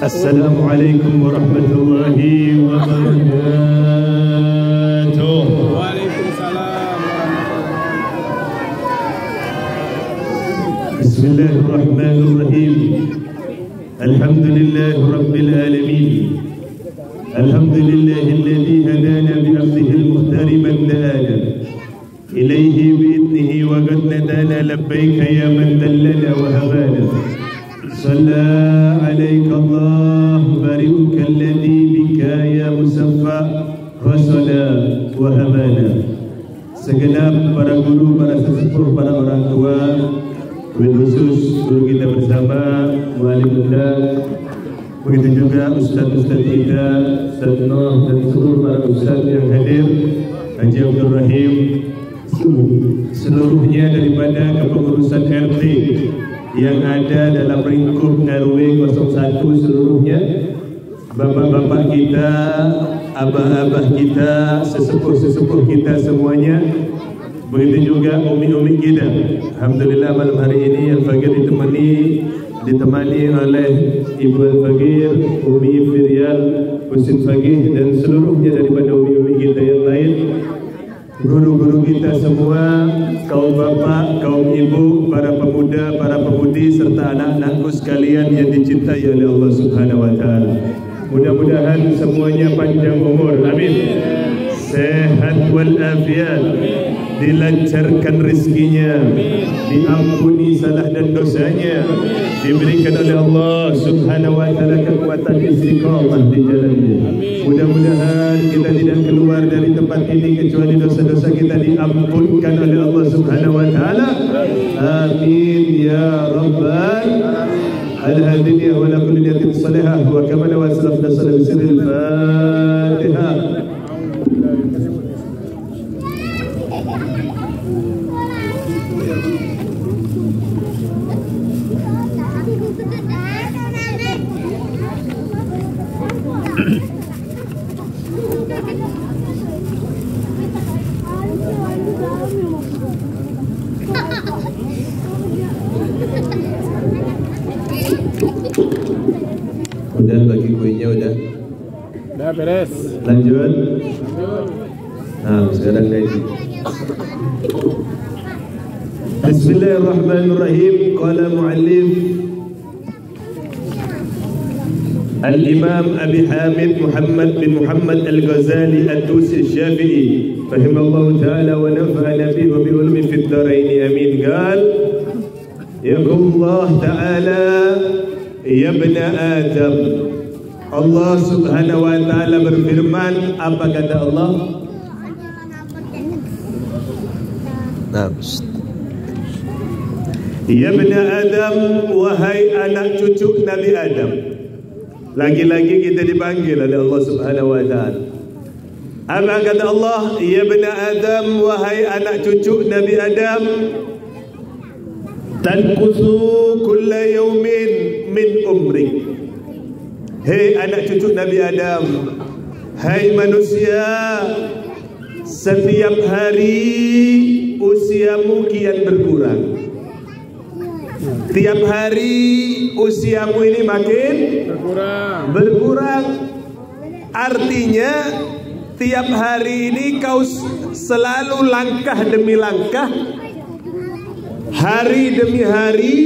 Assalamualaikum warahmatullahi wabarakatuh. Waalaikumsalam. Bismillahirrahmanirrahim. Alhamdulillah rabbil alamin. Alhamdulillahilladzi hadana bi amrihi al-muhtari man da'ana ilayhi bi idnihi wa qad nadana labbaika ya man dallana wa habana. صلى عليك الله برئك الذي بك يا مصفى وصلى وهمانا. Segenap para guru, para sesepuh, para orang tua, khusus guru kita bersama, muallim undang, begitu juga ustaz-ustaz kita, Ustaz Noh dan seluruh para ustaz yang hadir, Haji Abdul Rahim, seluruhnya daripada kepengurusan RT yang ada dalam lingkup RW 01 seluruhnya, bapak-bapak kita, abah-abah kita, sesepuh-sesepuh kita semuanya, begitu juga umi-umi kita. Alhamdulillah malam hari ini Al-Fagir ditemani oleh Ibu Al-Fagir, Umi Firyal, Husin Fagih dan seluruhnya daripada umi-umi kita yang lain, guru-guru kita semua, kaum bapak, kaum ibu, para pemuda, para pemudi, serta anak-anakku sekalian yang dicintai oleh Allah Subhanahu wa Ta'ala. Mudah-mudahan semuanya panjang umur, amin. Sehat walafiat, dilancarkan rezekinya, diampuni salah dan dosanya, diberikan oleh Allah Subhanahu wa Ta'ala kekuatan istiqamah di jalannya. Mudah-mudahan kita tidak keluar dari tempat ini kecuali dosa-dosa kita diampunkan oleh Allah Subhanahu wa Ta'ala. Amin ya rabbal alamin. Wa la kulli niyatin salihah wa kama wa salafna sallallahu alaihi Al-Fatihah. Udah bagi kuenya udah. Udah beres. Lanjut. Nah, sekarang lagi. Bismillahirrahmanirrahim. Qala muallif Al-Imam Abi Hamid Muhammad bin Muhammad Al-Ghazali At-Tusi Syafi'i rahimallahu ta'ala wa nafa'ana bihi wa bi ulumi fid dharain amin. Qal ya Allah ta'ala ya bani Adam. Allah Subhanahu wa ta'ala berfirman, apa kata Allah? Ya bani Adam, wahai anak cucu Nabi Adam. Lagi-lagi kita dipanggil oleh Allah Subhanahu wa ta'ala. Apa kata Allah? Ya bani Adam, wahai anak cucu Nabi Adam, tanqusu kulla yaumin min umrik. Hei anak cucu Nabi Adam, hai manusia, setiap hari usiamu kian berkurang. Tiap hari usiamu ini makin berkurang. Artinya tiap hari ini kau selalu langkah demi langkah, hari demi hari,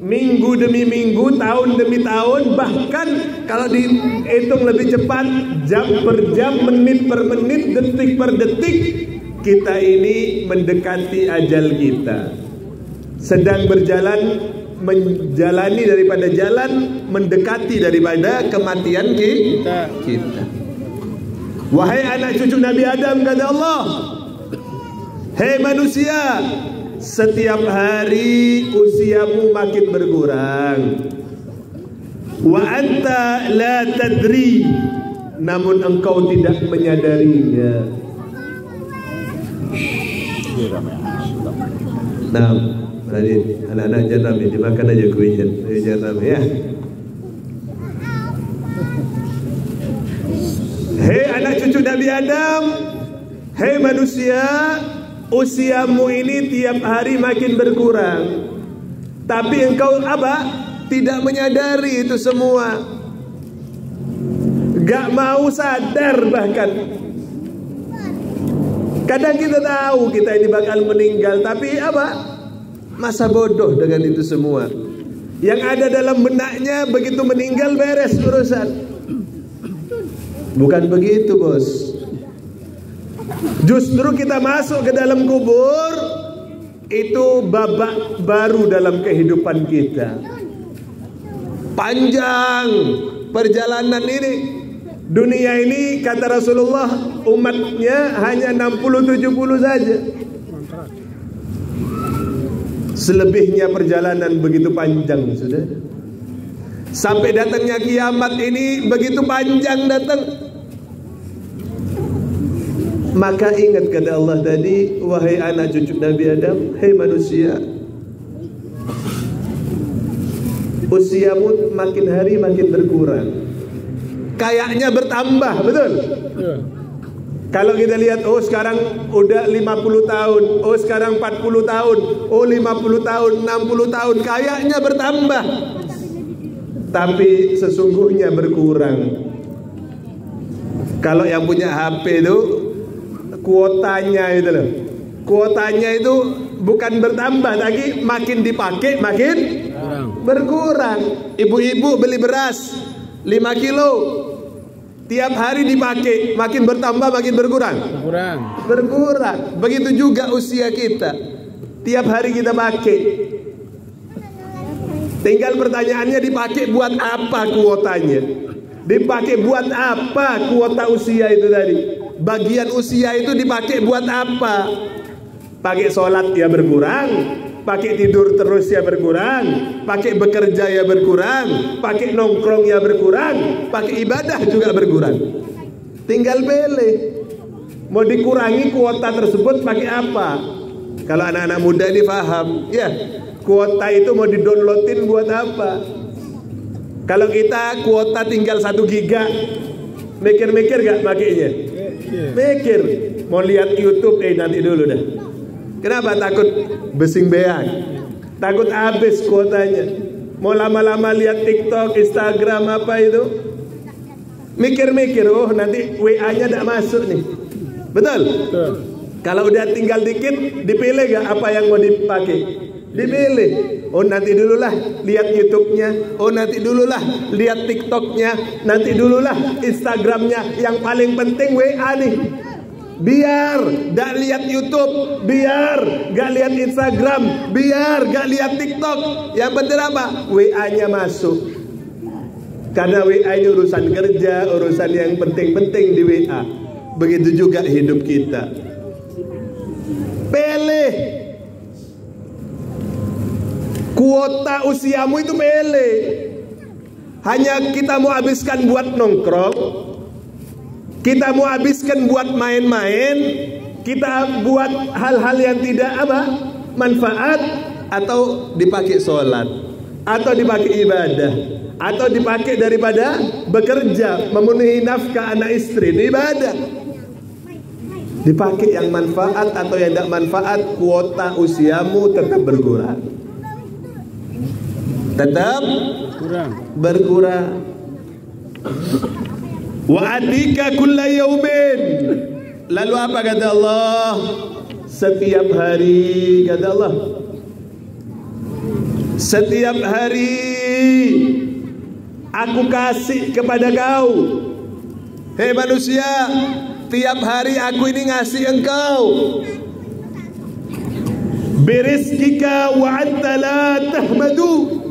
minggu demi minggu, tahun demi tahun, bahkan kalau dihitung lebih cepat, jam per jam, menit per menit, detik per detik, kita ini mendekati ajal kita. Sedang berjalan, menjalani daripada jalan, mendekati daripada kematian kita. Wahai anak cucu Nabi Adam, kata Allah, hei manusia, setiap hari usiamu makin berkurang. Wa anta la tadri, namun engkau tidak menyadarinya. Nah, anak-anak jangan rame, dimakan aja kuenya. Jangan rame ya. Hei anak cucu Nabi Adam, hei manusia, usiamu ini tiap hari makin berkurang. Tapi engkau apa? Tidak menyadari itu semua. Gak mau sadar bahkan. Kadang kita tahu kita ini bakal meninggal, tapi apa? Masa bodoh dengan itu semua. Yang ada dalam benaknya begitu meninggal beres urusan. Bukan begitu, bos. Justru kita masuk ke dalam kubur, itu babak baru dalam kehidupan kita. Panjang perjalanan ini. Dunia ini kata Rasulullah umatnya hanya 60-70 saja. Selebihnya perjalanan begitu panjang, sudah. Sampai datangnya kiamat ini begitu panjang datang. Maka ingat kata Allah tadi, wahai anak cucu Nabi Adam, hei manusia, usiamu makin hari makin berkurang. Kayaknya bertambah, betul? Kalau kita lihat, oh sekarang udah 50 tahun, oh sekarang 40 tahun, oh 50 tahun, 60 tahun, kayaknya bertambah. Tapi sesungguhnya berkurang. Kalau yang punya HP itu, kuotanya itu loh. Kuotanya itu bukan bertambah, lagi makin dipakai makin berkurang. Ibu-ibu beli beras 5 kilo, tiap hari dipakai, makin bertambah makin berkurang. Berkurang. Begitu juga usia kita, tiap hari kita pakai. Tinggal pertanyaannya, dipakai buat apa kuotanya? Dipakai buat apa kuota usia itu tadi? Bagian usia itu dipakai buat apa? Pakai sholat ya berkurang, pakai tidur terus ya berkurang, pakai bekerja ya berkurang, pakai nongkrong ya berkurang, pakai ibadah juga berkurang. Tinggal pilih mau dikurangi kuota tersebut pakai apa. Kalau anak-anak muda ini paham, ya kuota itu mau didownloadin buat apa. Kalau kita kuota tinggal 1 giga, mikir-mikir gak pakainya? Mikir. Mau lihat YouTube, nanti dulu dah. Kenapa? Takut besing beang, takut habis kuotanya. Mau lama-lama lihat TikTok, Instagram apa itu, mikir-mikir, oh nanti WA-nya tidak masuk nih. Betul? Kalau udah tinggal dikit, dipilih gak apa yang mau dipakai? Dipilih. Oh nanti dululah lihat YouTube-nya, oh nanti dululah lihat TikTok-nya, nanti dululah Instagram-nya. Yang paling penting WA nih. Biar gak lihat YouTube, biar gak lihat Instagram, biar gak lihat TikTok. Yang penting apa? WA-nya masuk. Karena WA ini urusan kerja, urusan yang penting-penting di WA. Begitu juga hidup kita. Pilih. Kuota usiamu itu pilih. Hanya kita mau habiskan buat nongkrong, kita mau habiskan buat main-main, kita buat hal-hal yang tidak apa manfaat, atau dipakai sholat, atau dipakai ibadah, atau dipakai daripada bekerja memenuhi nafkah anak istri, ini ibadah. Dipakai yang manfaat atau yang tidak manfaat, kuota usiamu tetap berkurang. Tetap berkurang. Wa atika kulla yaumin. Lalu apa kata Allah? Setiap hari, kata Allah, setiap hari aku kasih kepada kau. Hei manusia, tiap hari aku ini ngasih engkau. Birizkika wa anta la tahmadu.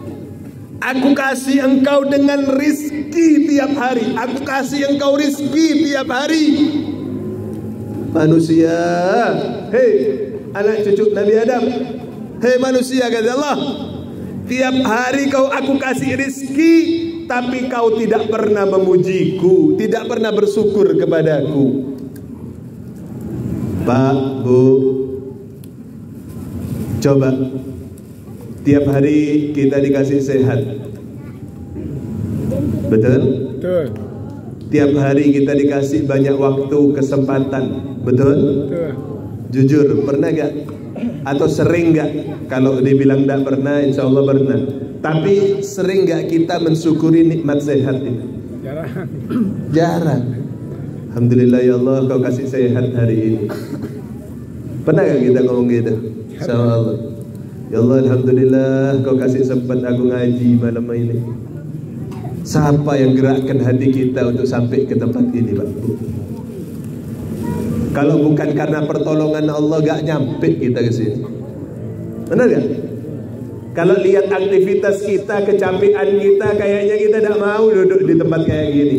Aku kasih engkau dengan rizki tiap hari. Aku kasih engkau rizki tiap hari. Manusia, hei anak cucu Nabi Adam, hei manusia, kata Allah, tiap hari aku kasih rizki, tapi kau tidak pernah memujiku, tidak pernah bersyukur kepadaku. Pak, Bu, coba tiap hari kita dikasih sehat, betul? Betul. Tiap hari kita dikasih banyak waktu, kesempatan, betul? Betul. Jujur, pernah gak Atau sering nggak? Kalau dibilang tidak pernah, insya Allah pernah. Tapi sering nggak kita mensyukuri nikmat sehat ini? Jarang. Jarang. Alhamdulillah ya Allah, kau kasih sehat hari ini. Pernah nggak kita ngomong gitu? Insya Allah. Ya Allah, alhamdulillah kau kasih sempat aku ngaji malam ini. Siapa yang gerakkan hati kita untuk sampai ke tempat ini, Pak? Kalau bukan karena pertolongan Allah, gak nyampe kita ke sini. Benar gak? Kalau lihat aktivitas kita, kecapean kita, kayaknya kita tidak mau duduk di tempat kayak gini.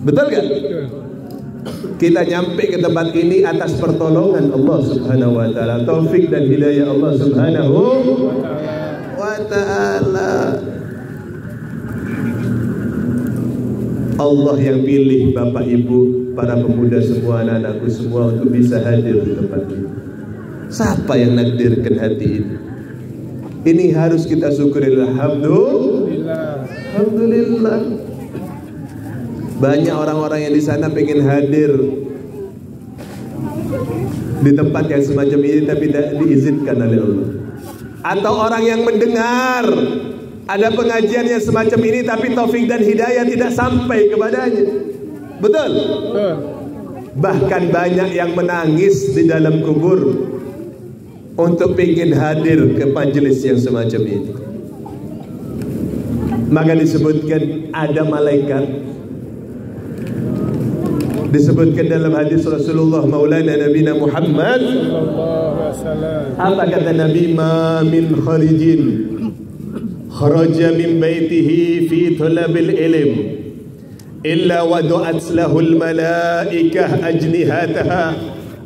Betul gak? Kita nyampe ke tempat ini atas pertolongan Allah Subhanahu wa taala, taufik dan hidayah Allah Subhanahu wa taala. Allah yang pilih Bapak Ibu, para pemuda semua, anak-anakku semua untuk bisa hadir di tempat ini. Siapa yang nakdirkan hati ini? Ini harus kita syukuri. Alhamdulillah. Alhamdulillah. Banyak orang-orang yang di sana pengen hadir di tempat yang semacam ini, tapi tidak diizinkan oleh Allah. Atau orang yang mendengar ada pengajian yang semacam ini, tapi taufik dan hidayah tidak sampai kepadanya. Betul? Bahkan banyak yang menangis di dalam kubur untuk ingin hadir ke majelis yang semacam ini. Maka disebutkan ada malaikat. Disebutkan dalam hadis Rasulullah Maulana Nabina Muhammad, apa kata Nabi? Ma min kharijin kharaja min baitihi fi talabil ilm illa wadu'at lahul malaikah ajnihataha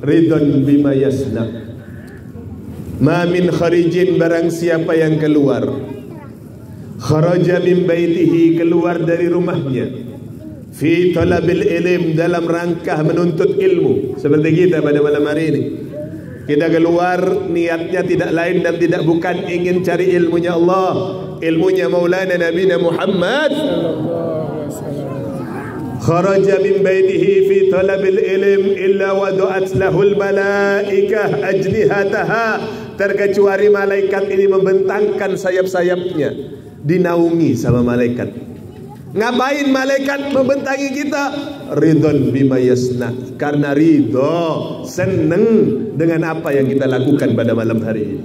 ridhan bima yasna. Ma min kharijin, barang siapa yang keluar, kharaja min baitihi, keluar dari rumahnya, fi talabil ilm, dalam rangka menuntut ilmu. Seperti kita pada malam hari ini, kita keluar niatnya tidak lain dan tidak bukan ingin cari ilmunya Allah, ilmunya Maulana Nabina Muhammad. Kharaja min baitihi fi talabil ilm illa wadu'at lahul malaikah ajnihataha, terkecuali malaikat ini membentangkan sayap-sayapnya, dinaungi sama malaikat. Ngapain malaikat membentangi kita? Ridhon bima yasna, karena ridho, seneng dengan apa yang kita lakukan pada malam hari ini.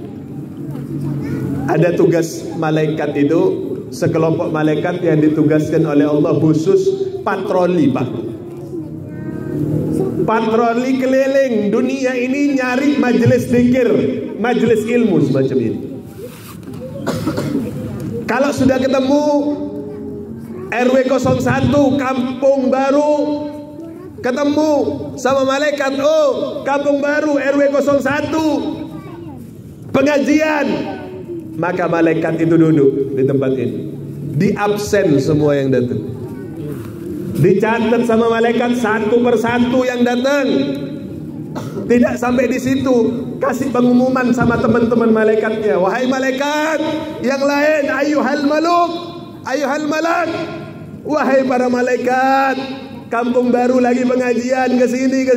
Ada tugas malaikat itu, sekelompok malaikat yang ditugaskan oleh Allah khusus patroli, Pak. Patroli keliling dunia ini nyari majelis zikir, majelis ilmu semacam ini. Kalau sudah ketemu RW 01 Kampung Baru, ketemu sama malaikat, oh Kampung Baru RW 01 pengajian, maka malaikat itu duduk di tempat ini, di absen semua yang datang, dicatat sama malaikat satu persatu yang datang. Tidak sampai di situ, kasih pengumuman sama teman-teman malaikatnya, wahai malaikat yang lain, ayyuhal maluk, ayyuhal malak, wahai para malaikat, Kampung Baru lagi pengajian, ke sini.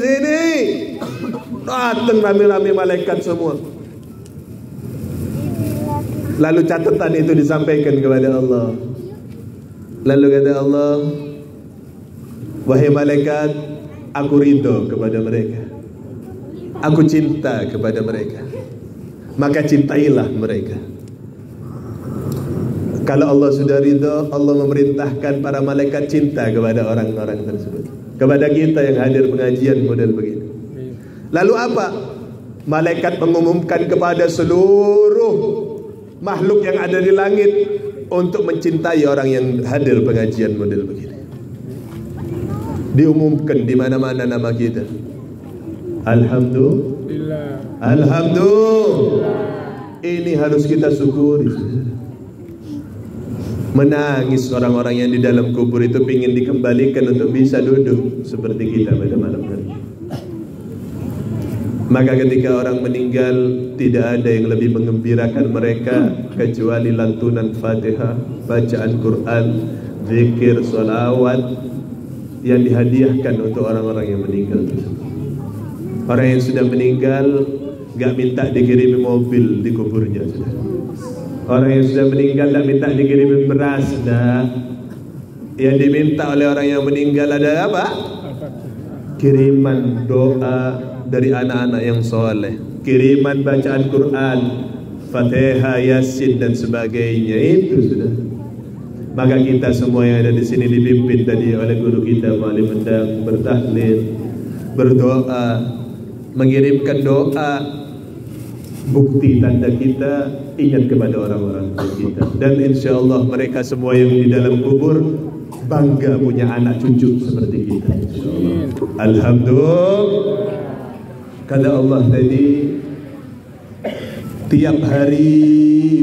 Datang rame-rame malaikat semua. Lalu catatan itu disampaikan kepada Allah. Lalu kata Allah, wahai malaikat, aku ridho kepada mereka, aku cinta kepada mereka, maka cintailah mereka. Kalau Allah sudah ridho, Allah memerintahkan para malaikat cinta kepada orang-orang tersebut, kepada kita yang hadir pengajian model begini. Lalu apa? Malaikat mengumumkan kepada seluruh makhluk yang ada di langit untuk mencintai orang yang hadir pengajian model begini. Diumumkan di mana-mana nama kita. Alhamdulillah. Alhamdulillah. Ini harus kita syukuri. Menangis orang-orang yang di dalam kubur itu ingin dikembalikan untuk bisa duduk seperti kita pada malam hari. Maka ketika orang meninggal, tidak ada yang lebih mengembirakan mereka kecuali lantunan Fatihah, bacaan Quran, zikir, sholawat yang dihadiahkan untuk orang-orang yang meninggal tersebut. Orang yang sudah meninggal gak minta dikirimi mobil di kuburnya, saudara. Orang yang sudah meninggal gak minta dikirimi beras, dah. Yang diminta oleh orang yang meninggal ada apa? Kiriman doa dari anak-anak yang soleh, kiriman bacaan Quran, Fatihah, Yasin dan sebagainya. Itu sudah. Maka kita semua yang ada di sini dipimpin tadi oleh guru kita Mu'allim Endang, bertahlil, berdoa, mengirimkan doa, bukti tanda kita ingat kepada orang-orang tua kita. Dan insya Allah mereka semua yang di dalam kubur bangga punya anak cucu seperti kita. Alhamdulillah. Kata Allah tadi, tiap hari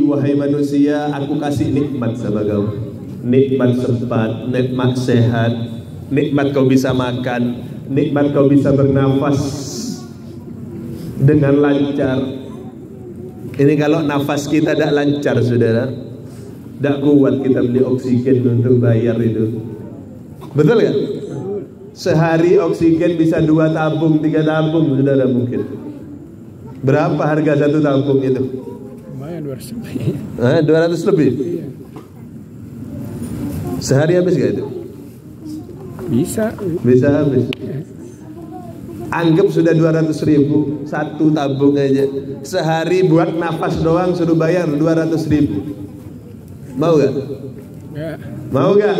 wahai manusia aku kasih nikmat sama kau. Nikmat sempat, nikmat sehat, nikmat kau bisa makan, nikmat kau bisa bernafas dengan lancar. Ini kalau nafas kita tidak lancar, saudara, tidak kuat kita beli oksigen untuk bayar itu. Betul ya? Sehari oksigen bisa 2 tabung, 3 tabung, saudara mungkin. Berapa harga 1 tabung itu? Lumayan 200 lebih. 200 lebih? Iya. Sehari habis gak itu? Bisa habis. Anggap sudah 200.000 1 tabung aja. Sehari buat nafas doang suruh bayar 200.000. Mau gak? Ya. Mau gak?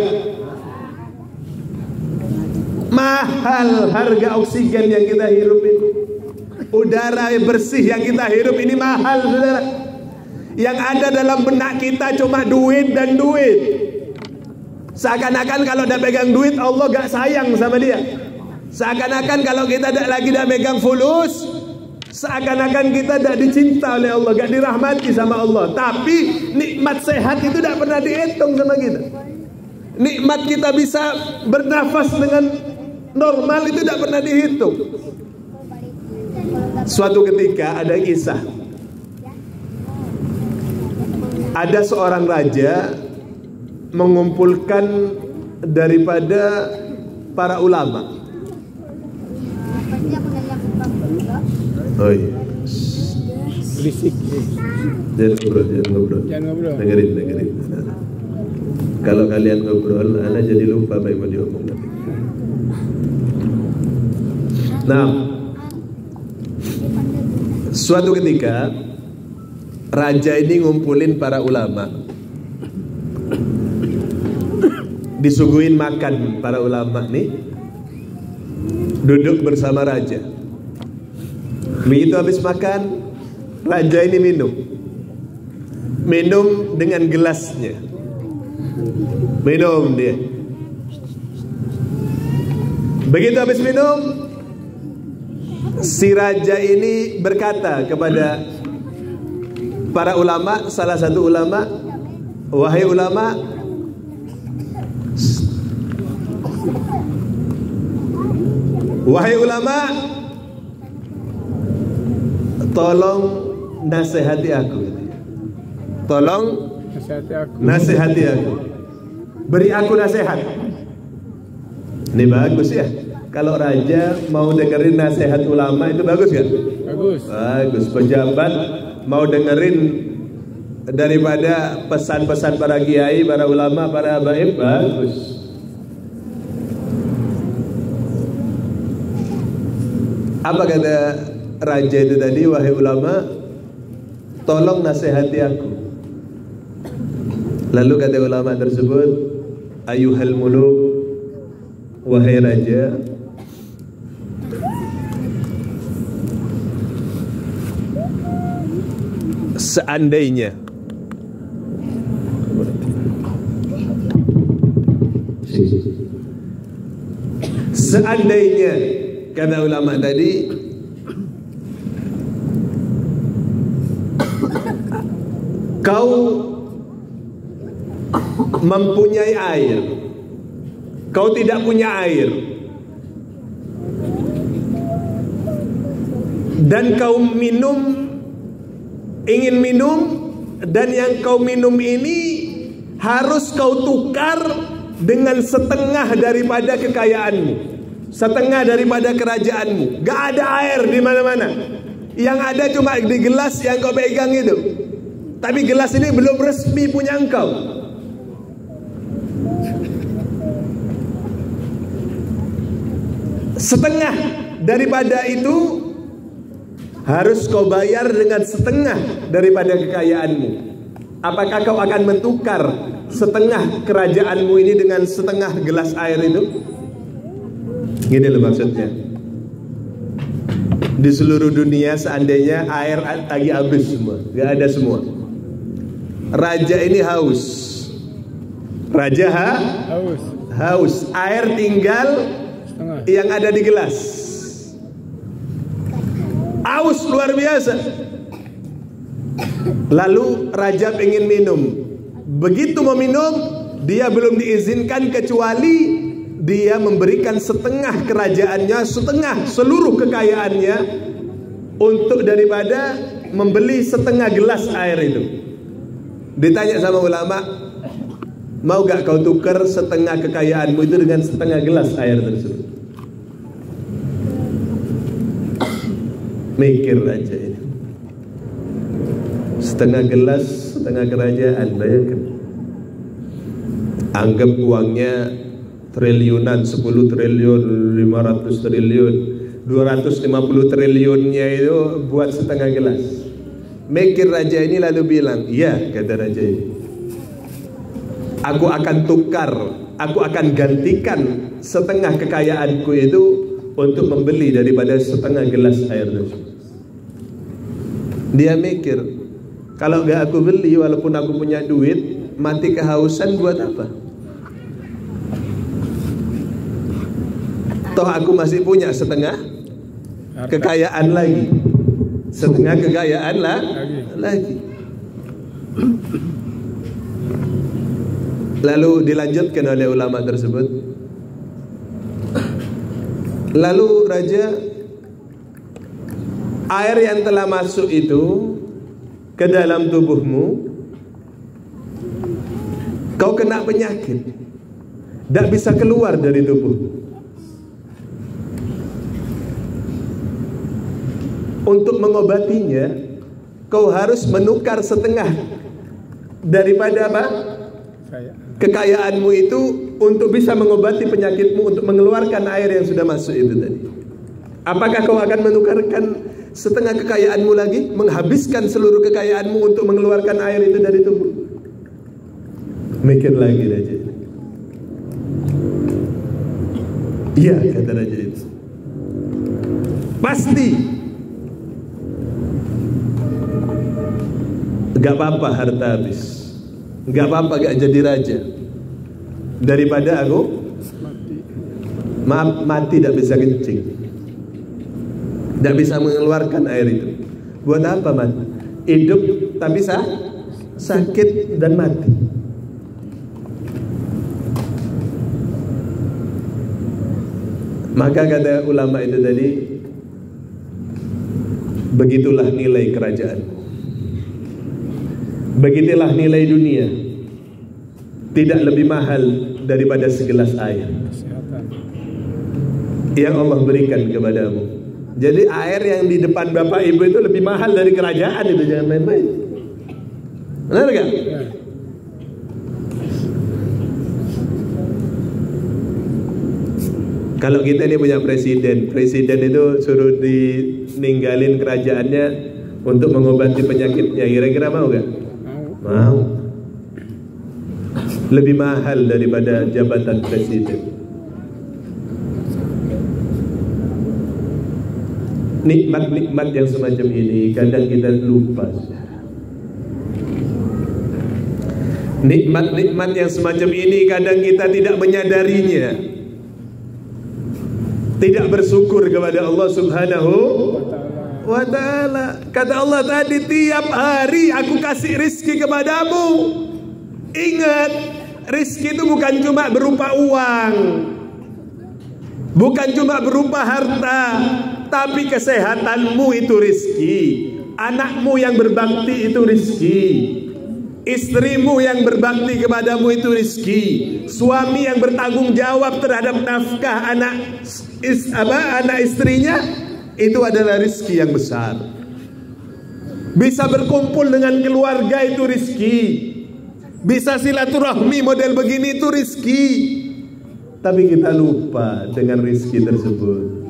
Mahal harga oksigen yang kita hirup ini. Udara bersih yang kita hirup ini mahal, saudara. Yang ada dalam benak kita cuma duit dan duit. Seakan-akan kalau udah pegang duit Allah gak sayang sama dia. Seakan-akan kalau kita lagi dah megang fulus, seakan-akan kita tidak dicinta oleh Allah, gak dirahmati sama Allah. Tapi nikmat sehat itu tidak pernah dihitung sama kita. Nikmat kita bisa bernafas dengan normal itu tidak pernah dihitung. Suatu ketika ada kisah, ada seorang raja mengumpulkan daripada para ulama. Oh iya. Berisik. Jangan ngobrol. Dengerin. Kalau kalian ngobrol, Anda jadi lupa apa yang mau diomong nanti. Nah, suatu ketika raja ini ngumpulin para ulama. Disuguhin makan para ulama nih, duduk bersama raja. Begitu habis makan, raja ini minum dengan gelasnya. Minum dia. Begitu habis minum, si raja ini berkata kepada para ulama, salah satu ulama, wahai ulama, tolong nasihati aku. Tolong nasihati aku. Beri aku nasihat. Ini bagus ya. Kalau raja mau dengerin nasihat ulama itu bagus kan? Bagus. Pejabat mau dengerin daripada pesan-pesan para kiai, para ulama, para habaib, bagus. Apa kata raja itu tadi? Wahai ulama, tolong nasihati aku. Lalu kata ulama tersebut, ayuhal muluk, wahai raja, seandainya kata ulama tadi, kau mempunyai air, kau tidak punya air, dan kau ingin minum, dan yang kau minum ini harus kau tukar dengan setengah daripada kekayaanmu, setengah daripada kerajaanmu. Gak ada air di mana-mana. Yang ada cuma di gelas yang kau pegang itu. Tapi gelas ini belum resmi punya engkau. Setengah daripada itu harus kau bayar dengan setengah daripada kekayaanmu. Apakah kau akan menukar setengah kerajaanmu ini dengan setengah gelas air itu? Gini loh maksudnya. Di seluruh dunia seandainya air lagi habis semua, gak ada semua. Raja ini haus. Raja haus. Air tinggal setengah yang ada di gelas. Haus luar biasa. Lalu raja ingin minum. Begitu mau minum, dia belum diizinkan kecuali dia memberikan setengah kerajaannya, setengah seluruh kekayaannya untuk daripada membeli setengah gelas air itu. Ditanya sama ulama, mau gak kau tukar setengah kekayaanmu itu dengan setengah gelas air tersebut? Mikir aja ini. Setengah gelas, setengah kerajaan, bayangkan. Anggap uangnya triliunan, 10 triliun, 500 triliun, 250 triliunnya itu buat setengah gelas. Mikir raja ini lalu bilang, iya, kata raja ini, aku akan tukar, aku akan gantikan setengah kekayaanku itu untuk membeli daripada setengah gelas air tersebut. Dia mikir, kalau gak aku beli walaupun aku punya duit, mati kehausan buat apa? Toh aku masih punya setengah kekayaan lagi. Setengah kekayaan lagi. Lalu dilanjutkan oleh ulama tersebut. Lalu raja, air yang telah masuk itu ke dalam tubuhmu, kau kena penyakit, tidak bisa keluar dari tubuh. Untuk mengobatinya, kau harus menukar setengah daripada apa? Kekayaanmu itu untuk bisa mengobati penyakitmu, untuk mengeluarkan air yang sudah masuk itu tadi. Apakah kau akan menukarkan setengah kekayaanmu lagi, menghabiskan seluruh kekayaanmu untuk mengeluarkan air itu dari tubuh? Mikir lagi raja. Iya, kata raja itu. Pasti. Gak apa-apa harta habis, gak apa-apa gak jadi raja, daripada aku mati tidak bisa kencing, tidak bisa mengeluarkan air itu. Buat apa mati? Hidup tapi sakit dan mati. Maka kata ulama itu tadi, begitulah nilai kerajaan. Begitulah nilai dunia. Tidak lebih mahal daripada segelas air yang Allah berikan kepadamu. Jadi air yang di depan bapak ibu itu lebih mahal dari kerajaan itu, jangan main-main. Benar gak? Kalau kita ini punya presiden itu suruh dininggalin kerajaannya untuk mengobati penyakitnya, kira-kira mau gak? Mau. Lebih mahal daripada jabatan presiden. Nikmat-nikmat yang semacam ini kadang kita lupa. Nikmat-nikmat yang semacam ini kadang kita tidak menyadarinya, tidak bersyukur kepada Allah Subhanahu wa ta'ala. Kata Allah tadi, tiap hari aku kasih rizki kepadamu. Ingat, rizki itu bukan cuma berupa uang, bukan cuma berupa harta, tapi kesehatanmu itu rizki, anakmu yang berbakti itu rizki, istrimu yang berbakti kepadamu itu rizki, suami yang bertanggung jawab terhadap nafkah anak istrinya, itu adalah rizki yang besar. Bisa berkumpul dengan keluarga itu rizki. Bisa silaturahmi model begini itu rizki. Tapi kita lupa dengan rizki tersebut.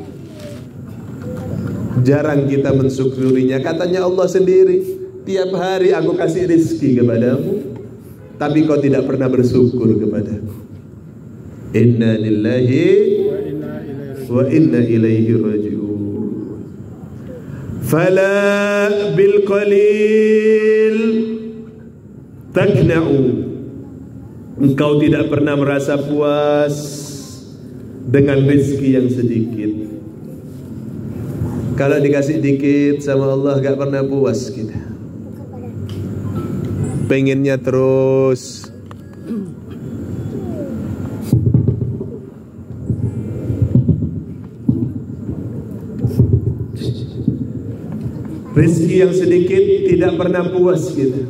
Jarang kita mensyukurinya. Katanya Allah sendiri, tiap hari aku kasih rizki kepadamu, tapi kau tidak pernah bersyukur kepadaku. Inna lillahi wa inna ilaihi raji'un. Fala bil qalil takna'u. Engkau tidak pernah merasa puas dengan rezeki yang sedikit. Kalau dikasih dikit sama Allah gak pernah puas kita. Pengennya terus. Rezeki yang sedikit tidak pernah puas kita.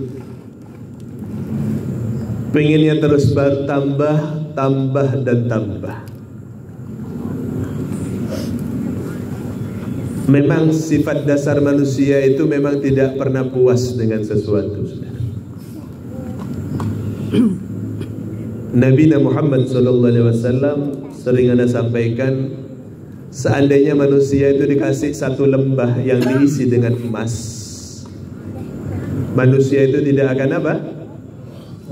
Pengennya terus bertambah, tambah dan tambah. Memang sifat dasar manusia itu memang tidak pernah puas dengan sesuatu. Nabi Muhammad SAW sering Anda sampaikan, seandainya manusia itu dikasih satu lembah yang diisi dengan emas, manusia itu tidak akan apa?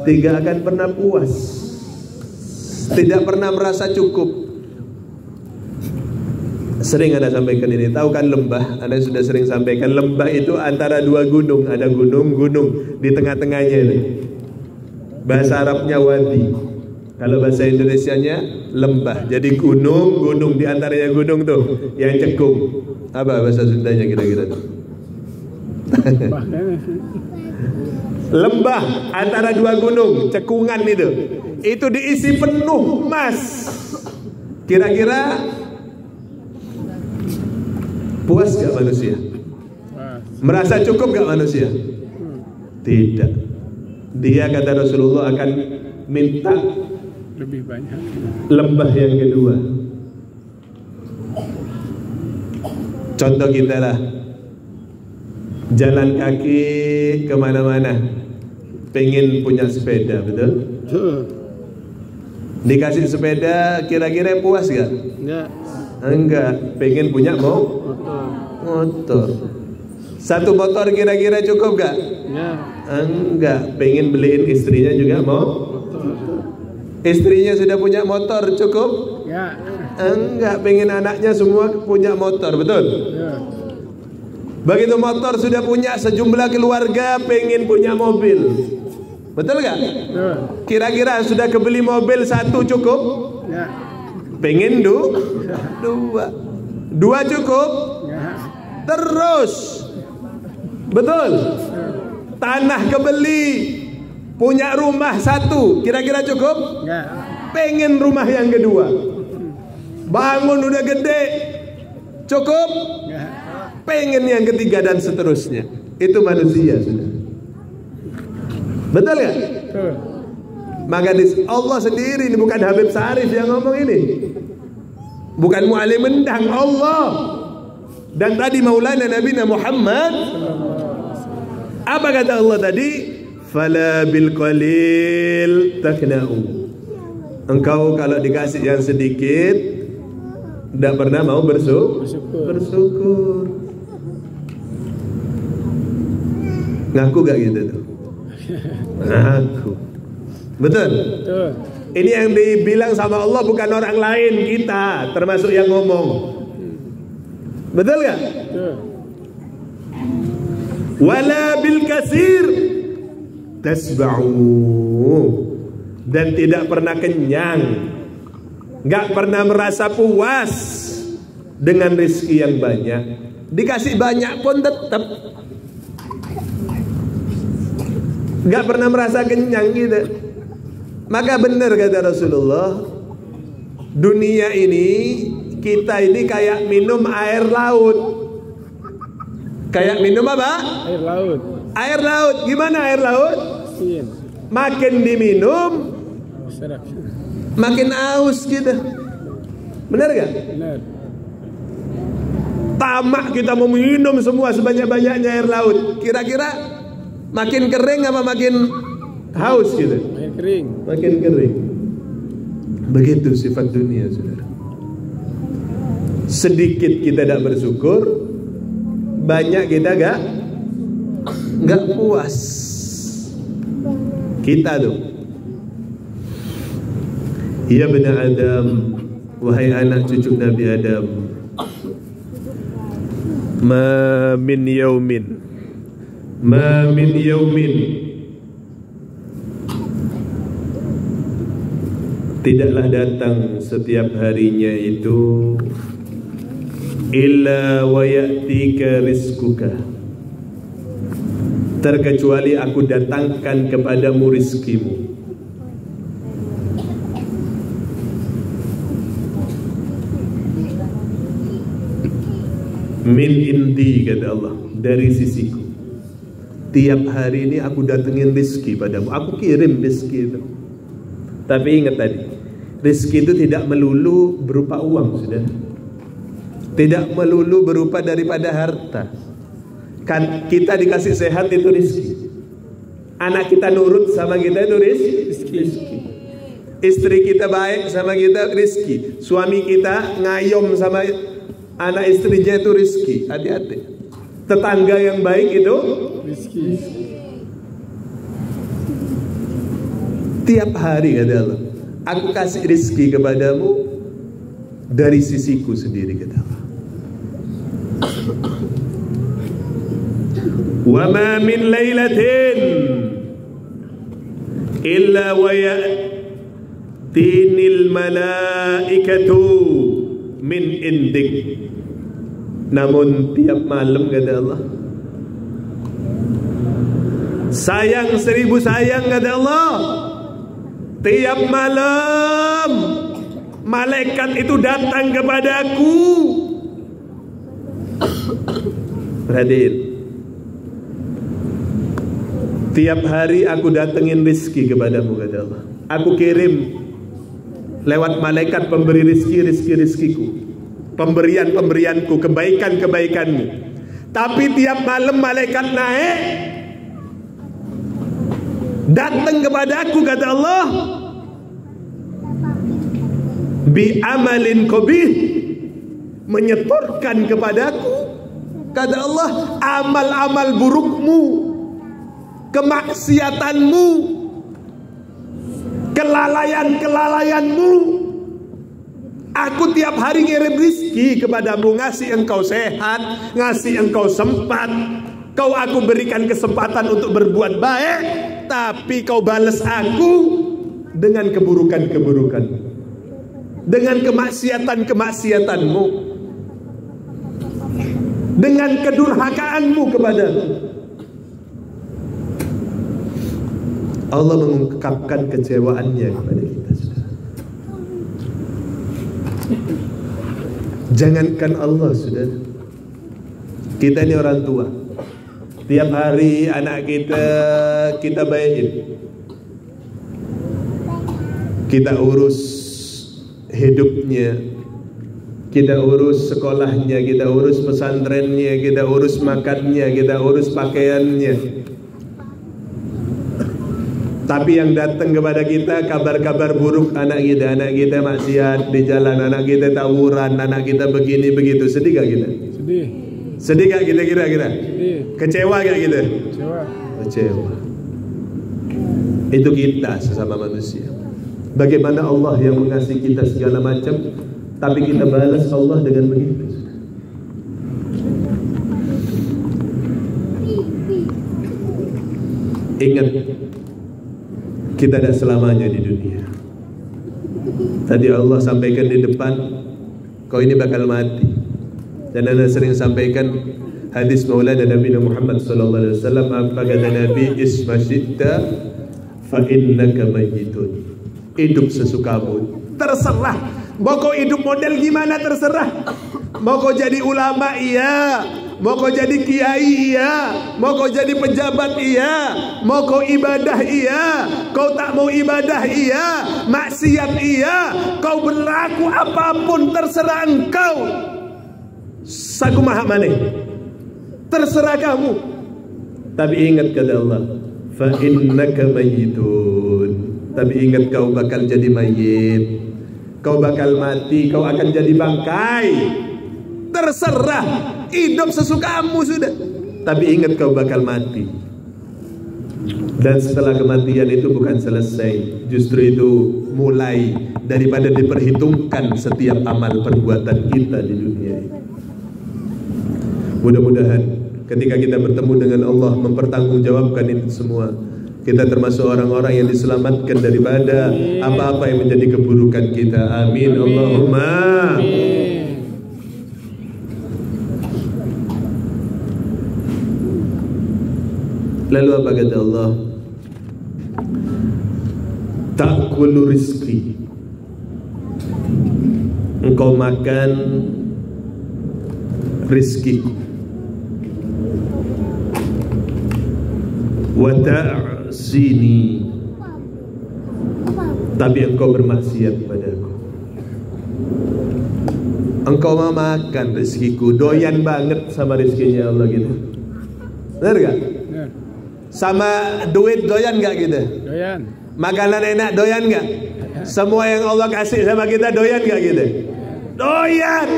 Tidak akan pernah puas, tidak pernah merasa cukup. Sering Anda sampaikan ini. Tahu kan lembah? Anda sudah sering sampaikan, lembah itu antara dua gunung. Ada gunung-gunung di tengah-tengahnya ini. Bahasa Arabnya wadi, kalau bahasa Indonesianya lembah. Jadi gunung-gunung, di antaranya gunung tuh yang cekung. Apa bahasa Sundanya kira-kira tuh? Lembah antara dua gunung, cekungan itu. Itu diisi penuh emas. Kira-kira puas gak manusia? Merasa cukup gak manusia? Tidak. Dia kata Rasulullah akan minta lebih banyak. Lembah yang kedua. Contoh kita lah, jalan kaki kemana-mana, pengen punya sepeda, betul? Dikasih sepeda, kira-kira puas gak? Enggak. Pengen punya motor. Satu motor kira-kira cukup gak? Enggak. Pengen beliin istrinya juga istrinya sudah punya motor, cukup? Enggak. Pengen anaknya semua punya motor, betul? Begitu motor sudah punya, sejumlah keluarga pengen punya mobil, betul gak? Kira-kira sudah kebeli mobil satu cukup? Pengen dua cukup? Terus, betul? Tanah kebeli, punya rumah satu, kira-kira cukup? Pengen rumah yang kedua. Bangun udah gede, cukup? Pengen yang ketiga dan seterusnya. Itu manusia sudah. Betul ya? Maka Allah sendiri, ini bukan Habib Sarif yang ngomong ini, bukan Mu'alim Mendang, Allah. Dan tadi Maulana Nabi Muhammad, apa kata Allah tadi? Fala bil qalil takna'u. Engkau kalau dikasih yang sedikit tidak pernah mau bersyukur. Ngaku gak gitu tuh? Ngaku. Betul? Ini yang dibilang sama Allah bukan orang lain, kita termasuk yang ngomong. Betul gak? Wala bil kasir tasba'u. Dan tidak pernah kenyang, gak pernah merasa puas dengan rezeki yang banyak. Dikasih banyak pun tetap gak pernah merasa kenyang gitu. Maka benar kata Rasulullah, dunia ini, kita ini kayak minum air laut. Kayak minum apa? Air laut. Air laut. Gimana air laut? Makin diminum, makin aus gitu. Benar gak? Benar. Tamak kita mau minum semua sebanyak-banyaknya air laut. Kira-kira makin kering apa makin haus gitu? Makin kering. Makin kering. Begitu sifat dunia, saudara. Sedikit kita tidak bersyukur, banyak kita nggak puas. Kita tuh, ya benar Adam, wahai anak cucu Nabi Adam, ma min yaumin tidaklah datang setiap harinya itu illa wa ya'tika rizquka, terkecuali aku datangkan kepadamu rizkimu. Min indi, kata Allah, dari sisiku. Tiap hari ini aku datengin rizki padamu, aku kirim rizki itu. Tapi ingat tadi, rizki itu tidak melulu berupa uang, sudah. Tidak melulu berupa daripada harta. Kan kita dikasih sehat itu rizki. Anak kita nurut sama kita itu rizki. Istri kita baik sama kita rizki. Suami kita ngayom sama anak istrinya itu rizki. Hati-hati. Tetangga yang baik itu rizki. Tiap hari kata Allah, aku kasih rizki kepadamu dari sisiku sendiri, kata Allah. Wa ma min lailatin illa wa ya'tinil malaikatu min indik. Namun tiap malam, kata Allah, sayang 1000 sayang, kata Allah, tiap malam malaikat itu datang kepadaku. Perhatiin, tiap hari aku datengin rizki kepadamu, kata Allah. Aku kirim lewat malaikat pemberi rizkiku, pemberianku, kebaikanmu. Tapi tiap malam malaikat naik datang kepadaku, kata Allah, bi amalin qabih, menyetorkan kepadaku, kata Allah, amal-amal burukmu, kemaksiatanmu, kelalaianmu. Aku tiap hari ngirim rizki kepadamu, ngasih engkau sehat, ngasih engkau sempat. Kau aku berikan kesempatan untuk berbuat baik, tapi kau balas aku dengan keburukan-keburukan, dengan kemaksiatanmu, dengan kedurhakaanmu kepadaku. Allah mengungkapkan kecewaannya kepada kita, saudara. Jangankan Allah, saudara, kita ini orang tua. Tiap hari anak kita baikin, kita urus hidupnya, kita urus sekolahnya, kita urus pesantrennya, kita urus makannya, kita urus pakaiannya. Tapi yang datang kepada kita kabar-kabar buruk, anak kita maksiat di jalan, anak kita tawuran, anak kita begini begitu. Sedih gak kita? Sedih gak kita kira-kira? Kecewa gak kita? Kecewa. Itu kita sesama manusia. Bagaimana Allah yang mengasihi kita segala macam, tapi kita balas Allah dengan begitu. Ingat, kita tidak selamanya di dunia. Tadi Allah sampaikan di depan, kau ini bakal mati. Dan Anda sering sampaikan hadis Maulana Nabi Muhammad SAW. Apa kata Nabi? Isma syi'ta fa innaka mayyitun. Hidup sesukamu, terserah. Mau kau hidup model gimana, terserah. Mau kau jadi ulama, iya. Mau kau jadi kiai, iya. Mau kau jadi pejabat, iya. Mau kau ibadah, iya. Kau tak mau ibadah, iya. Maksiat, iya. Kau berlaku apapun, terserah engkau. sakumaha maneh, terserah kamu. Tapi ingat kata Allah, fa innaka mayyitun. Tapi ingat kau bakal jadi mayit, kau bakal mati, kau akan jadi bangkai. Terserah, hidup sesukamu sudah. Tapi ingat kau bakal mati. Dan setelah kematian itu bukan selesai, justru itu mulai daripada diperhitungkan setiap amal perbuatan kita di dunia ini. Mudah-mudahan ketika kita bertemu dengan Allah, mempertanggungjawabkan itu semua, kita termasuk orang-orang yang diselamatkan daripada apa-apa yang menjadi keburukan kita. Amin. Allahumma amin. Lalu apa kata Allah? Ta'kulu rizki, engkau makan rizkiku. Wa ta'sini, tapi engkau bermaksiat padaku. Engkau memakan rizkiku, doyan banget sama rizkinya Allah gitu. Benar gak? Sama duit doyan gak gitu? Doyan. Makanan enak doyan gak? Semua yang Allah kasih sama kita doyan gak gitu? Doyan.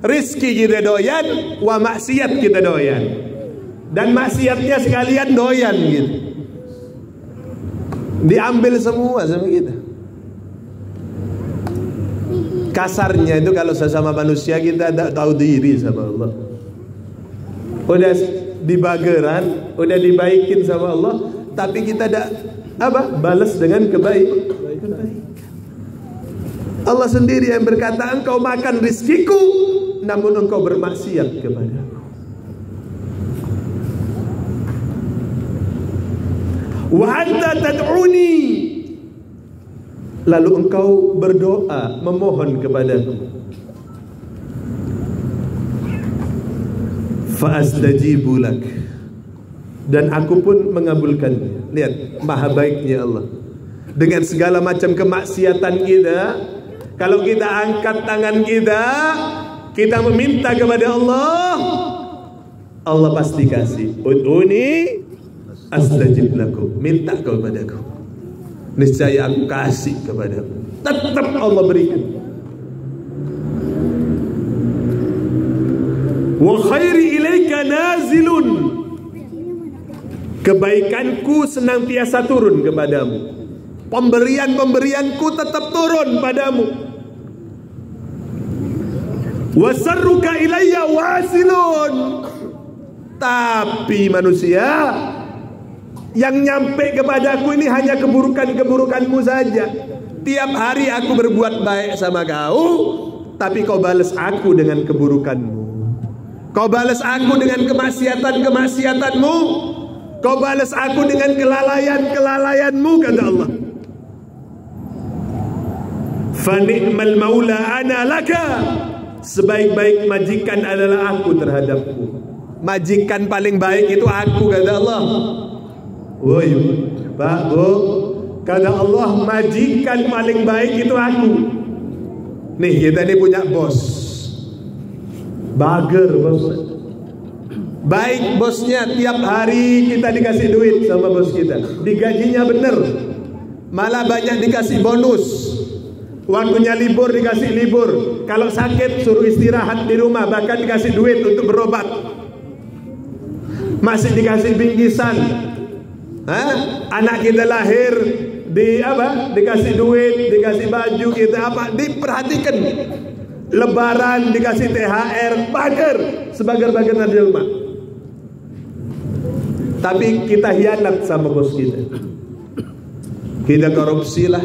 Rizki kita doyan, wa maksiat kita doyan. Dan maksiatnya sekalian doyan gitu. Diambil semua sama kita. Kasarnya itu kalau sesama manusia kita tak tahu diri sama Allah. Udah dibageran, udah dibaikin sama Allah, tapi kita tak balas dengan kebaikan. Allah sendiri yang berkata, engkau makan rizkiku, namun engkau bermaksiat kepadaku. Wa anta tad'uni, lalu engkau berdoa memohon kepadaku. Fa astajibu lak, dan aku pun mengabulkannya. Lihat maha baiknya Allah. Dengan segala macam kemaksiatan kita, kalau kita angkat tangan kita meminta kepada Allah, Allah pasti kasih. Ud'uni astajib lakum, minta kepadaku, niscaya aku kasih kepadamu. Tetap Allah berikan. Wa khairi ilaika nazilun, kebaikanku senantiasa turun kepadamu. Pemberian-pemberianku tetap turun padamu. Wa sarruka ilayya wasilun, tapi manusia yang nyampe kepadaku ini hanya keburukan-keburukanmu saja. Tiap hari aku berbuat baik sama kau, tapi kau balas aku dengan keburukanmu. Kau balas aku dengan kemaksiatan-kemaksiatanmu. Kau balas aku dengan kelalaian-kelalaianmu, kata Allah. Fa ni'mal maula ana laka, sebaik-baik majikan adalah aku terhadapmu. Majikan paling baik itu aku, kata Allah. Woi, Pak, Bu, kata Allah, majikan paling baik itu aku. Nih, kita ini punya bos. Bager bosnya. Baik bosnya, tiap hari kita dikasih duit sama bos kita. Digajinya bener, malah banyak dikasih bonus. Waktunya libur dikasih libur. Kalau sakit suruh istirahat di rumah, bahkan dikasih duit untuk berobat. Masih dikasih bingkisan. Anak kita lahir dikasih duit, dikasih baju, kita diperhatikan. Lebaran dikasih THR, bager, sebager-bager najilma. Tapi kita hianat sama bos kita. Kita korupsi lah,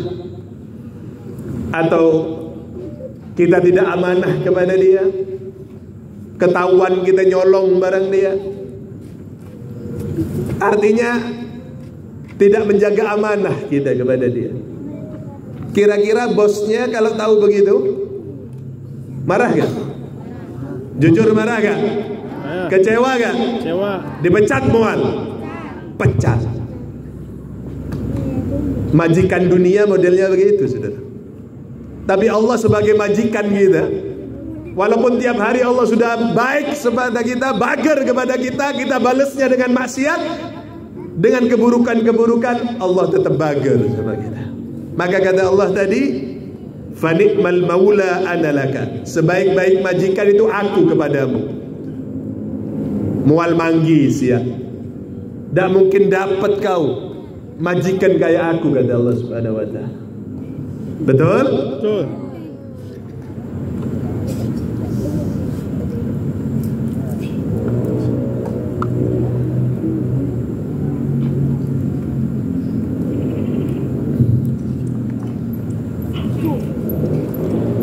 atau kita tidak amanah kepada dia. Ketahuan kita nyolong barang dia. Artinya tidak menjaga amanah kita kepada dia. Kira-kira bosnya kalau tahu begitu, marah gak? Jujur marah gak? Kecewa gak? Kecewa. Dipecat mual? Pecat. Majikan dunia modelnya begitu, saudara. Tapi Allah sebagai majikan kita, Walaupun tiap hari Allah sudah baik kepada kita, bager kepada kita, kita balasnya dengan maksiat, dengan keburukan-keburukan, Allah tetap bager sama kita. Maka kata Allah tadi, fa ni'mal maula ana laka, sebaik-baik majikan itu aku kepadamu. Mual manggis ya, tak mungkin dapat kau majikan kayak aku, kata Allah Subhanahu wa ta'ala. Betul? Betul.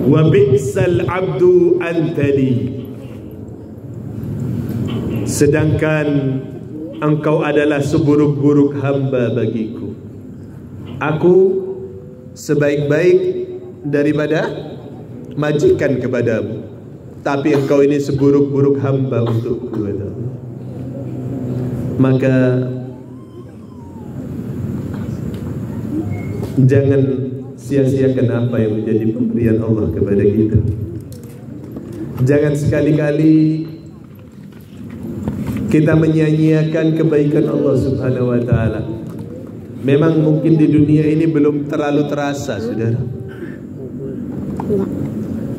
Wa bi'sal abdu antali, sedangkan engkau adalah seburuk-buruk hamba bagiku. Aku sebaik-baik daripada majikan kepadamu, tapi engkau ini seburuk-buruk hamba untukku. Maka jangan sia-siakan apa yang menjadi pemberian Allah kepada kita. Jangan sekali-kali kita menyia-nyiakan kebaikan Allah Subhanahu wa ta'ala. Memang mungkin di dunia ini belum terlalu terasa, saudara.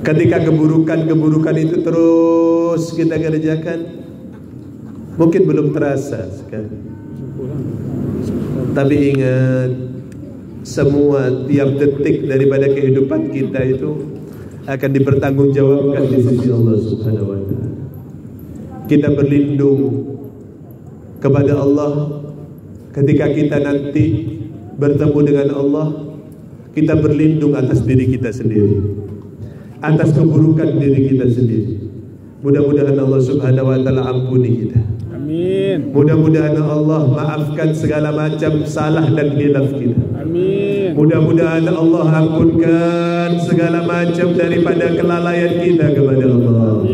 Ketika keburukan-keburukan itu terus kita kerjakan, mungkin belum terasa sekali. Tapi ingat, semua tiap detik daripada kehidupan kita itu akan dipertanggungjawabkan di sisi Allah Subhanahu wa ta'ala. Kita berlindung kepada Allah ketika kita nanti bertemu dengan Allah. Kita berlindung atas diri kita sendiri, atas keburukan diri kita sendiri. Mudah-mudahan Allah Subhanahu wa ta'ala ampuni kita. Amin. Mudah-mudahan Allah maafkan segala macam salah dan khilaf kita. Amin. Mudah-mudahan Allah ampunkan segala macam daripada kelalaian kita kepada Allah.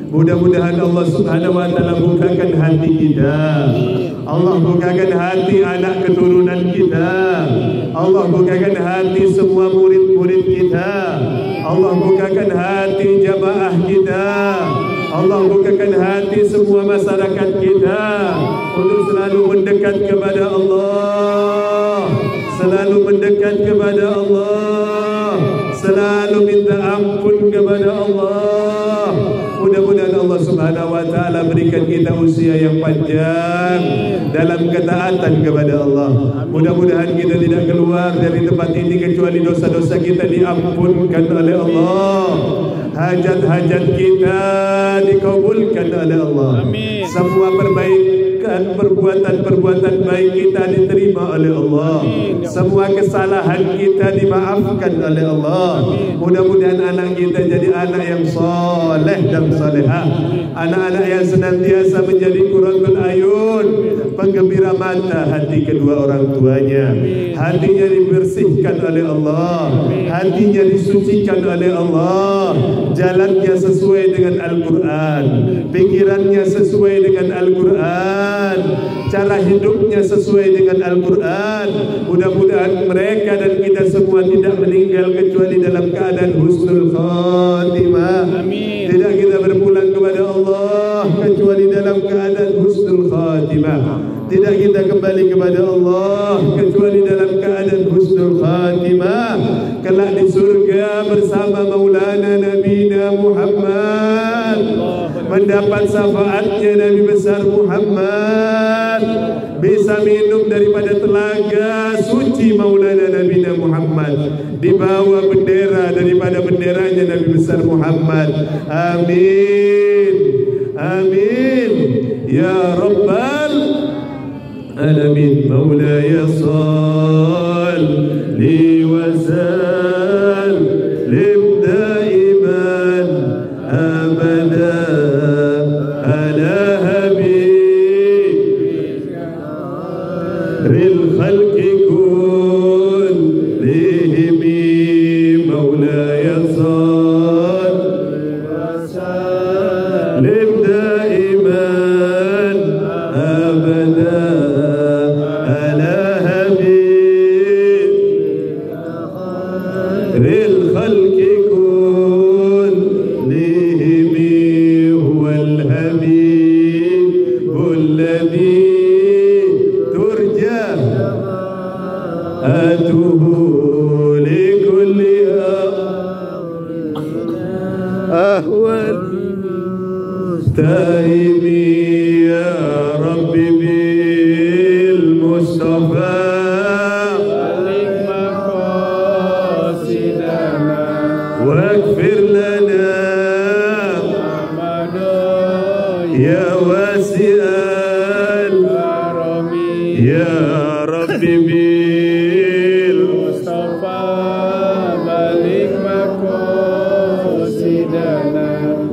Mudah-mudahan Allah Subhanahu wa ta'ala bukakan hati kita. Allah bukakan hati anak keturunan kita. Allah bukakan hati semua murid-murid kita. Allah bukakan hati jamaah kita. Allah bukakan hati semua masyarakat kita untuk selalu mendekat kepada Allah, selalu mendekat kepada Allah, selalu minta ampun kepada Allah. Mudah-mudahan Allah Subhanahu wa ta'ala berikan kita usia yang panjang dalam ketaatan kepada Allah. Mudah-mudahan kita tidak keluar dari tempat ini kecuali dosa-dosa kita diampunkan oleh Allah, hajat-hajat kita dikabulkan oleh Allah. Amin. Semua perbaikan, perbuatan-perbuatan baik kita diterima oleh Allah. Amin. Semua kesalahan kita dimaafkan oleh Allah. Mudah-mudahan anak kita jadi anak yang soleh dan salihah, anak-anak yang senantiasa menjadi qurratul ayun, penggembira mata hati kedua orang tuanya. Hatinya dibersihkan oleh Allah, hatinya disucikan oleh Allah, jalannya sesuai dengan Al-Quran, pikirannya sesuai dengan Al-Quran, cara hidupnya sesuai dengan Al-Quran. Mudah-mudahan mereka dan kita semua tidak meninggal kecuali dalam keadaan husnul khatimah. Amin. Tidak kita berpulang kepada Allah kecuali dalam keadaan husnul khatimah. Tidak kita kembali kepada Allah kecuali dalam keadaan husnul khatimah. Kelak di surga bersama Maulana Nabina Muhammad, mendapat syafaatnya Nabi besar Muhammad, bisa minum daripada telaga suci Maulana Nabina Muhammad, dibawa bendera daripada benderanya Nabi besar Muhammad. Amin. Amin. Ya Rabbal Alamin. Maulaya salli wa sallim daiman abada ala habibil khalqi kullihim. Maulaya salli wa sallim daiman abada لكل أهوال تائب يا رب بالمصطفى بلغ مقاصدنا واغفر لنا يا واسع الكرم يا رب بالمصطفى بلغ مقاصدنا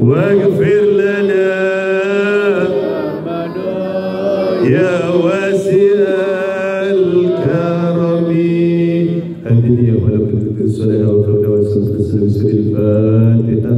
واغفر لنا يا واسع الكرم. هذه هي ولكم الصلاة والسلام على الفاتحة.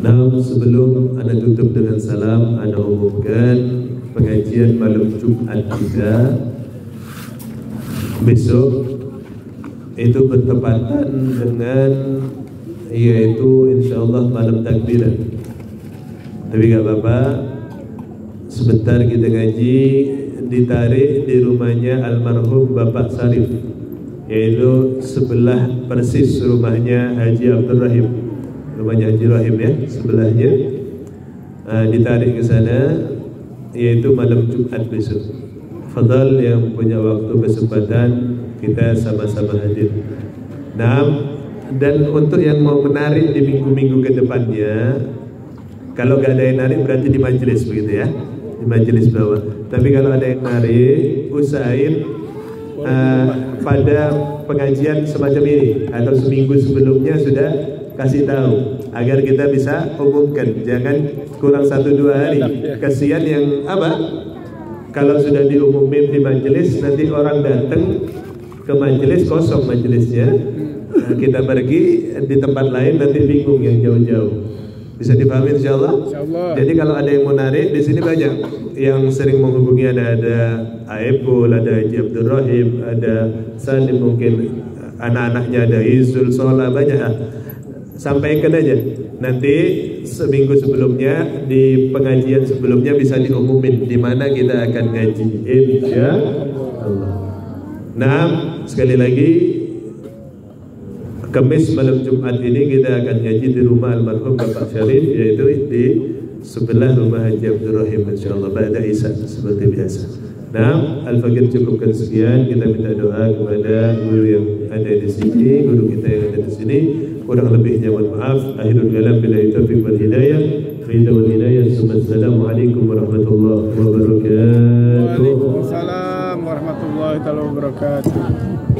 Nah, sebelum Anda tutup dengan salam, Anda umumkan pengajian malam Jumat kita besok itu bertepatan dengan yaitu insyaallah malam takbiran. Tapi gak apa-apa, sebentar kita ngaji, ditarik di rumahnya almarhum Bapak Sarif, yaitu sebelah persis rumahnya Haji Abdul Rahim. Rumahnya Haji Rahim ya, sebelahnya. Ditarik ke sana, yaitu malam Jumat besok. Fadal yang punya waktu kesempatan, kita sama-sama hadir. Nah, dan untuk yang mau menarik di minggu-minggu ke depannya, kalau gak ada yang narik berarti di majelis begitu ya, di majelis bawah. Tapi kalau ada yang narik, usahain pada pengajian semacam ini atau seminggu sebelumnya sudah kasih tahu agar kita bisa umumkan, jangan kurang 1-2 hari. Kasihan yang apa? Kalau sudah diumumin di majelis, nanti orang datang ke majelis kosong majelisnya, kita pergi di tempat lain nanti bingung yang jauh-jauh. Bisa dipahami insyaallah? Jadi kalau ada yang mau narik, di sini banyak yang sering menghubungi, ada Aepul, ada Haji Abdul Rahim, ada Salim, mungkin anak-anaknya ada Izul, Sola, banyak. Sampaikan aja. Nanti seminggu sebelumnya, di pengajian sebelumnya bisa diumumin di mana kita akan ngaji insyaallah. Nah, sekali lagi, Kamis malam Jumat ini kita akan ngaji di rumah almarhum Bapak Syarif, yaitu di sebelah rumah Haji Abdul Rahim insyaallah ba'da Isya seperti biasa. Nah, Al-Faqir cukupkan sekian. Kita minta doa kepada guru yang ada di sini, guru kita yang ada di sini. Kurang lebihnya mohon maaf. Akhirul kalam billahi taufiq wal hidayah. Assalamualaikum warahmatullahi wabarakatuh. Waalaikumsalam warahmatullahi wabarakatuh.